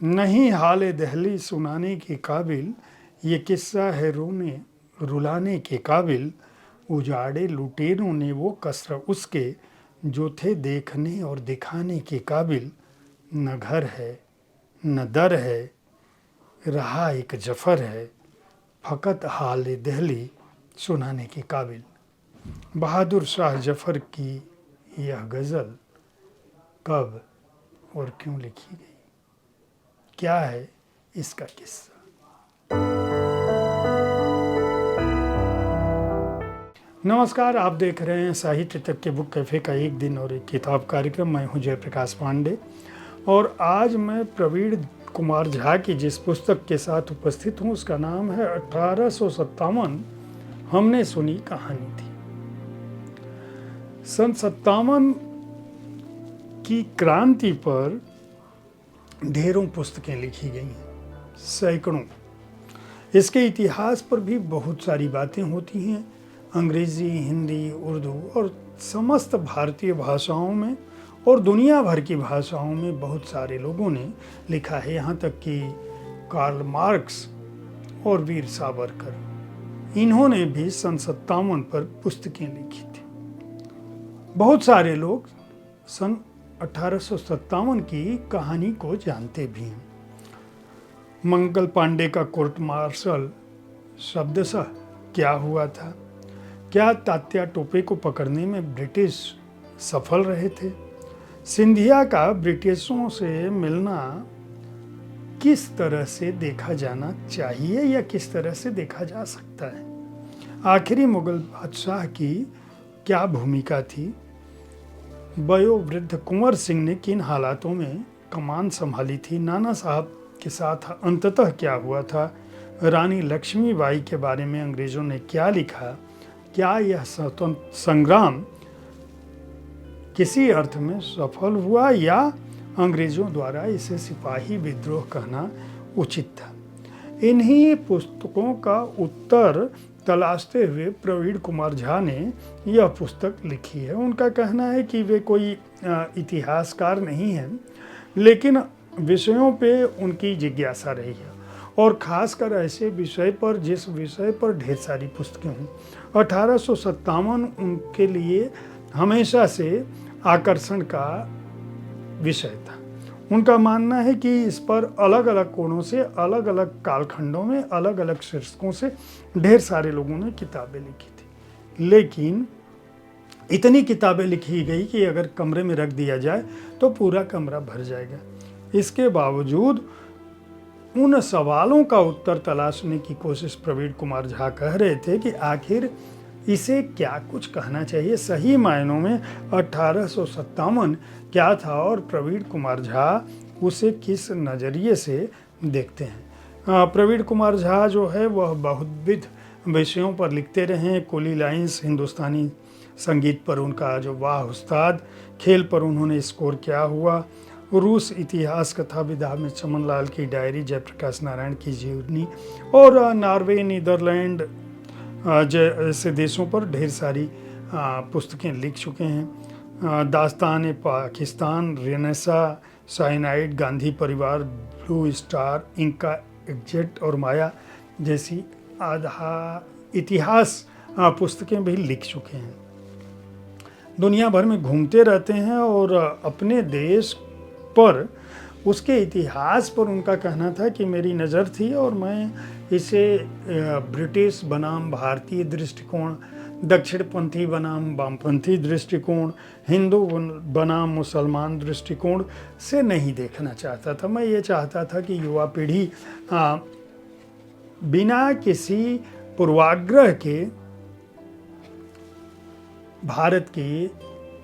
नहीं हाल दहली सुनाने के काबिल, ये किस्सा है रोने रुलाने के काबिल। उजाड़े लुटेरों ने वो कसर उसके, जो थे देखने और दिखाने के काबिल। न घर है न दर है, रहा एक जफर है, फ़कत हाल दहली सुनाने के काबिल। बहादुर शाह जफर की यह गज़ल कब और क्यों लिखी गई, क्या है इसका किस्सा। नमस्कार, आप देख रहे हैं साहित्य तक के बुक कैफ़े का एक दिन और एक किताब कार्यक्रम। मैं हूं जयप्रकाश पांडे और आज मैं प्रवीण कुमार झा की जिस पुस्तक के साथ उपस्थित हूं उसका नाम है 1857 हमने सुनी कहानी थी। सन 57 की क्रांति पर ढेरों पुस्तकें लिखी गई हैं, सैकड़ों। इसके इतिहास पर भी बहुत सारी बातें होती हैं। अंग्रेज़ी, हिंदी, उर्दू और समस्त भारतीय भाषाओं में और दुनिया भर की भाषाओं में बहुत सारे लोगों ने लिखा है। यहाँ तक कि कार्ल मार्क्स और वीर सावरकर, इन्होंने भी सन 57 पर पुस्तकें लिखी थी। बहुत सारे लोग सन 1857 की कहानी को जानते भी हैं। मंगल पांडे का कोर्ट मार्शल शब्दशः क्या हुआ था, क्या तात्या टोपे को पकड़ने में ब्रिटिश सफल रहे थे, सिंधिया का ब्रिटिशों से मिलना किस तरह से देखा जाना चाहिए या किस तरह से देखा जा सकता है, आखिरी मुगल बादशाह की क्या भूमिका थी, वयोवृद्ध कुंवर सिंह ने किन हालातों में कमान संभाली थी, नाना साहब के साथ अंततः क्या हुआ था, रानी लक्ष्मीबाई के बारे में अंग्रेज़ों ने क्या लिखा, क्या यह स्वतंत्रता संग्राम किसी अर्थ में सफल हुआ या अंग्रेज़ों द्वारा इसे सिपाही विद्रोह कहना उचित था। इन्हीं पुस्तकों का उत्तर तलाशते हुए प्रवीण कुमार झा ने यह पुस्तक लिखी है। उनका कहना है कि वे कोई इतिहासकार नहीं हैं, लेकिन विषयों पे उनकी जिज्ञासा रही है और ख़ासकर ऐसे विषय पर जिस विषय पर ढेर सारी पुस्तकें हों। 1857 उनके लिए हमेशा से आकर्षण का विषय था। उनका मानना है कि इस पर अलग अलग कोणों से, अलग अलग कालखंडों में, अलग अलग शीर्षकों से ढेर सारे लोगों ने किताबें लिखी थी, लेकिन इतनी किताबें लिखी गई कि अगर कमरे में रख दिया जाए तो पूरा कमरा भर जाएगा। इसके बावजूद उन सवालों का उत्तर तलाशने की कोशिश प्रवीण कुमार झा कर रहे थे कि आखिर इसे क्या कुछ कहना चाहिए, सही मायनों में 1857 क्या था और प्रवीण कुमार झा उसे किस नज़रिए से देखते हैं। प्रवीण कुमार झा जो है वह बहुविध विषयों पर लिखते रहे। कुली लाइंस, हिंदुस्तानी संगीत पर उनका जो वाह उस्ताद, खेल पर उन्होंने स्कोर क्या हुआ, रूस इतिहास कथा विधा में चमन लाल की डायरी, जयप्रकाश नारायण की जीवनी और नॉर्वे, नीदरलैंड जैसे देशों पर ढेर सारी पुस्तकें लिख चुके हैं। दास्तान पाकिस्तान, रेनेसा, साइनाइड, गांधी परिवार, ब्लू स्टार, इंका एग्जेट और माया जैसी आधा इतिहास पुस्तकें भी लिख चुके हैं। दुनिया भर में घूमते रहते हैं और अपने देश पर, उसके इतिहास पर उनका कहना था कि मेरी नज़र थी और मैं इसे ब्रिटिश बनाम भारतीय दृष्टिकोण, दक्षिणपंथी बनाम वामपंथी दृष्टिकोण, हिंदू बनाम मुसलमान दृष्टिकोण से नहीं देखना चाहता था। मैं ये चाहता था कि युवा पीढ़ी बिना किसी पूर्वाग्रह के भारत के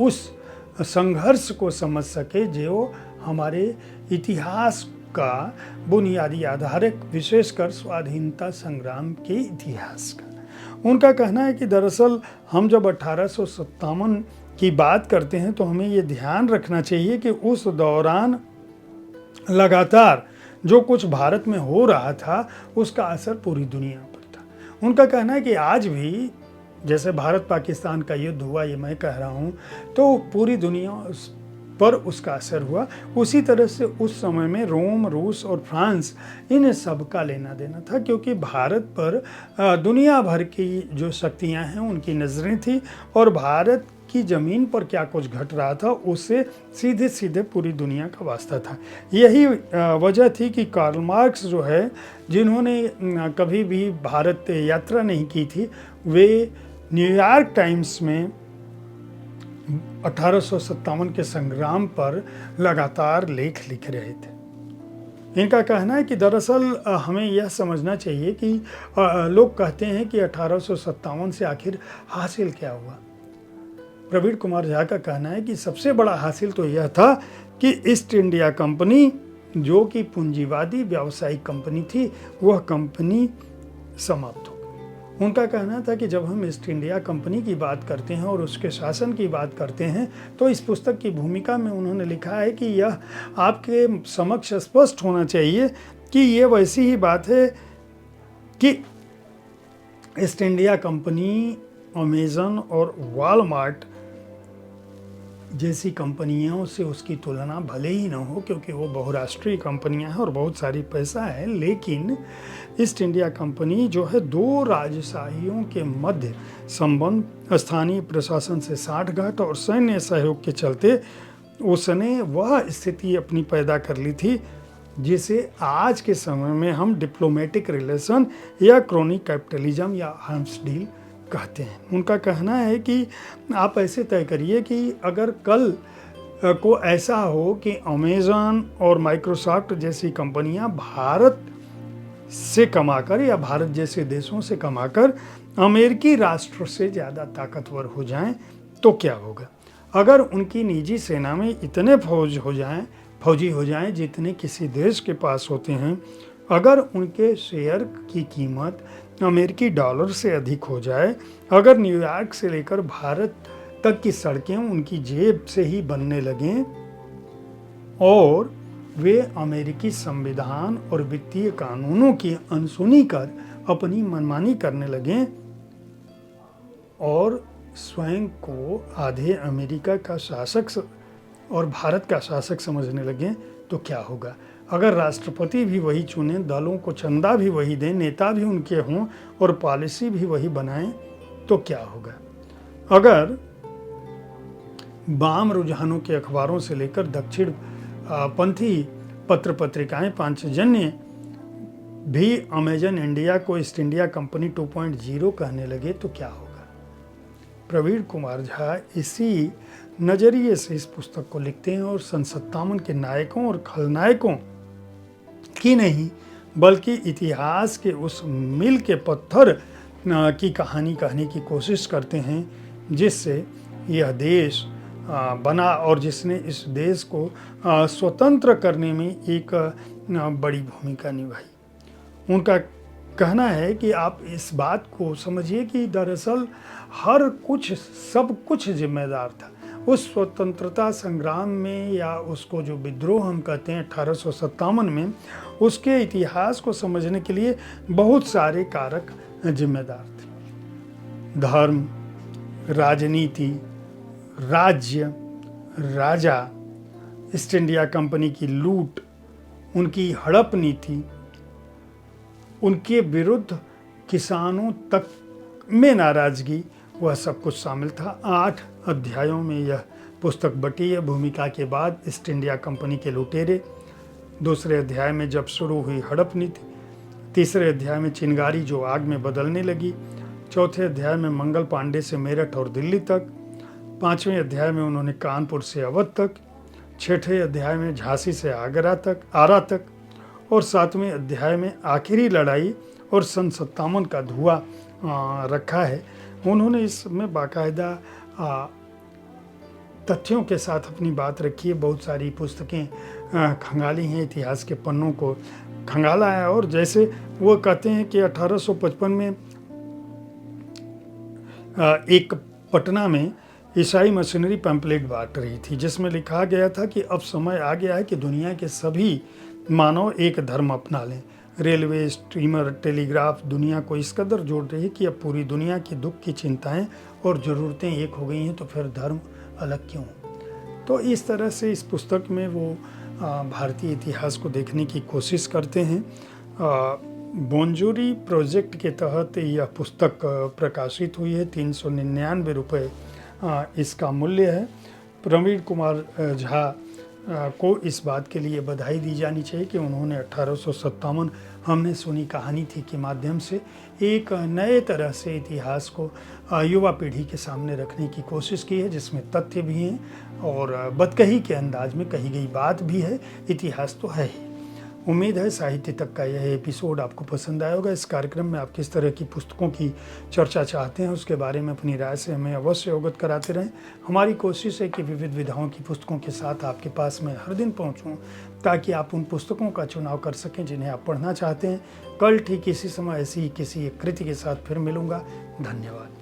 उस संघर्ष को समझ सके जो हमारे इतिहास का बुनियादी आधार है, विशेषकर स्वाधीनता संग्राम के इतिहास का। उनका कहना है कि दरअसल हम जब 1857 की बात करते हैं तो हमें ये ध्यान रखना चाहिए कि उस दौरान लगातार जो कुछ भारत में हो रहा था उसका असर पूरी दुनिया पर था। उनका कहना है कि आज भी जैसे भारत पाकिस्तान का युद्ध हुआ, ये मैं कह रहा हूँ, तो पूरी दुनिया पर उसका असर हुआ। उसी तरह से उस समय में रोम, रूस और फ्रांस, इन सब का लेना देना था, क्योंकि भारत पर दुनिया भर की जो शक्तियां हैं उनकी नज़रें थी, और भारत की ज़मीन पर क्या कुछ घट रहा था उससे सीधे सीधे पूरी दुनिया का वास्ता था। यही वजह थी कि कार्ल मार्क्स जो है, जिन्होंने कभी भी भारत यात्रा नहीं की थी, वे न्यूयॉर्क टाइम्स में 1857 के संग्राम पर लगातार लेख लिख रहे थे। इनका कहना है कि दरअसल हमें यह समझना चाहिए कि लोग कहते हैं कि 1857 से आखिर हासिल क्या हुआ। प्रवीण कुमार झा का कहना है कि सबसे बड़ा हासिल तो यह था कि ईस्ट इंडिया कंपनी, जो कि पूंजीवादी व्यावसायिक कंपनी थी, वह कंपनी समाप्त हो गई। उनका कहना था कि जब हम ईस्ट इंडिया कंपनी की बात करते हैं और उसके शासन की बात करते हैं, तो इस पुस्तक की भूमिका में उन्होंने लिखा है कि यह आपके समक्ष स्पष्ट होना चाहिए कि ये वैसी ही बात है कि ईस्ट इंडिया कंपनी, अमेज़न और वॉलमार्ट जैसी कंपनियों से उसकी तुलना भले ही ना हो, क्योंकि वो बहुराष्ट्रीय कंपनियां हैं और बहुत सारी पैसा है, लेकिन ईस्ट इंडिया कंपनी जो है दो राजशाहियों के मध्य संबंध, स्थानीय प्रशासन से साठगांठ और सैन्य सहयोग के चलते उसने वह स्थिति अपनी पैदा कर ली थी जिसे आज के समय में हम डिप्लोमेटिक रिलेशन या क्रोनी कैपिटलिज्म या आर्म्स डील कहते हैं। उनका कहना है कि आप ऐसे तय करिए कि अगर कल को ऐसा हो कि अमेज़न और माइक्रोसॉफ्ट जैसी कंपनियां भारत से कमाकर या भारत जैसे देशों से कमाकर अमेरिकी राष्ट्र से ज़्यादा ताकतवर हो जाएं, तो क्या होगा। अगर उनकी निजी सेना में इतने फौजी हो जाएं जितने किसी देश के पास होते हैं, अगर उनके शेयर की कीमत अमेरिकी डॉलर से अधिक हो जाए, अगर न्यूयॉर्क से लेकर भारत तक की सड़कें उनकी जेब से ही बनने लगें और वे अमेरिकी संविधान और वित्तीय कानूनों की अनसुनी कर अपनी मनमानी करने लगें और स्वयं को आधे अमेरिका का शासक और भारत का शासक समझने लगें, तो क्या होगा। अगर राष्ट्रपति भी वही चुने, दलों को चंदा भी वही दें, नेता भी उनके हों और पॉलिसी भी वही बनाएं, तो क्या होगा। अगर वाम रुझानों के अखबारों से लेकर दक्षिण पंथी पत्र पत्रिकाएं पांचजन्य भी अमेज़न इंडिया को ईस्ट इंडिया कंपनी 2.0 कहने लगे, तो क्या होगा। प्रवीण कुमार झा इसी नज़रिए से इस पुस्तक को लिखते हैं और सन 57 के नायकों और खलनायकों की नहीं, बल्कि इतिहास के उस मील के पत्थर की कहानी कहने की कोशिश करते हैं जिससे यह देश बना और जिसने इस देश को स्वतंत्र करने में एक बड़ी भूमिका निभाई। उनका कहना है कि आप इस बात को समझिए कि दरअसल हर कुछ, सब कुछ जिम्मेदार था उस स्वतंत्रता संग्राम में, या उसको जो विद्रोह हम कहते हैं 1857 में, उसके इतिहास को समझने के लिए बहुत सारे कारक जिम्मेदार थे। धर्म, राजनीति, राज्य, राजा, ईस्ट इंडिया कंपनी की लूट, उनकी हड़प नीति, उनके विरुद्ध किसानों तक में नाराजगी, वह सब कुछ शामिल था। 8 अध्यायों में यह पुस्तक बटी है। भूमिका के बाद ईस्ट इंडिया कंपनी के लुटेरे, दूसरे अध्याय में जब शुरू हुई हड़प नीति, तीसरे अध्याय में चिंगारी जो आग में बदलने लगी, चौथे अध्याय में मंगल पांडे से मेरठ और दिल्ली तक, 5वें अध्याय में उन्होंने कानपुर से अवध तक, 6ठे अध्याय में झांसी से आरा तक और 7वें अध्याय में आखिरी लड़ाई और सन 57 का धुआं रखा है। उन्होंने इसमें बाकायदा तथ्यों के साथ अपनी बात रखी है। बहुत सारी पुस्तकें खंगाली हैं, इतिहास के पन्नों को खंगाला है। और जैसे वो कहते हैं कि 1855 में एक पटना में ईसाई मशीनरी पैम्पलेट बांट रही थी जिसमें लिखा गया था कि अब समय आ गया है कि दुनिया के सभी मानव एक धर्म अपना लें। रेलवे, स्टीमर, टेलीग्राफ दुनिया को इस कदर जोड़ रही है कि अब पूरी दुनिया की दुख की चिंताएं और ज़रूरतें एक हो गई हैं, तो फिर धर्म अलग क्यों। तो इस तरह से इस पुस्तक में वो भारतीय इतिहास को देखने की कोशिश करते हैं। बोंजूरी प्रोजेक्ट के तहत यह पुस्तक प्रकाशित हुई है। 399 रुपये इसका मूल्य है। प्रवीण कुमार झा को इस बात के लिए बधाई दी जानी चाहिए कि उन्होंने 1857 हमने सुनी कहानी थी के माध्यम से एक नए तरह से इतिहास को युवा पीढ़ी के सामने रखने की कोशिश की है, जिसमें तथ्य भी हैं और बदकही के अंदाज में कही गई बात भी है। इतिहास तो है ही। उम्मीद है साहित्य तक का यह एपिसोड आपको पसंद आया होगा। इस कार्यक्रम में आप किस तरह की पुस्तकों की चर्चा चाहते हैं उसके बारे में अपनी राय से हमें अवश्य अवगत कराते रहें। हमारी कोशिश है कि विविध विधाओं की पुस्तकों के साथ आपके पास मैं हर दिन पहुंचूं, ताकि आप उन पुस्तकों का चुनाव कर सकें जिन्हें आप पढ़ना चाहते हैं। कल ठीक इसी समय ऐसी ही किसी एक कृति के साथ फिर मिलूंगा। धन्यवाद।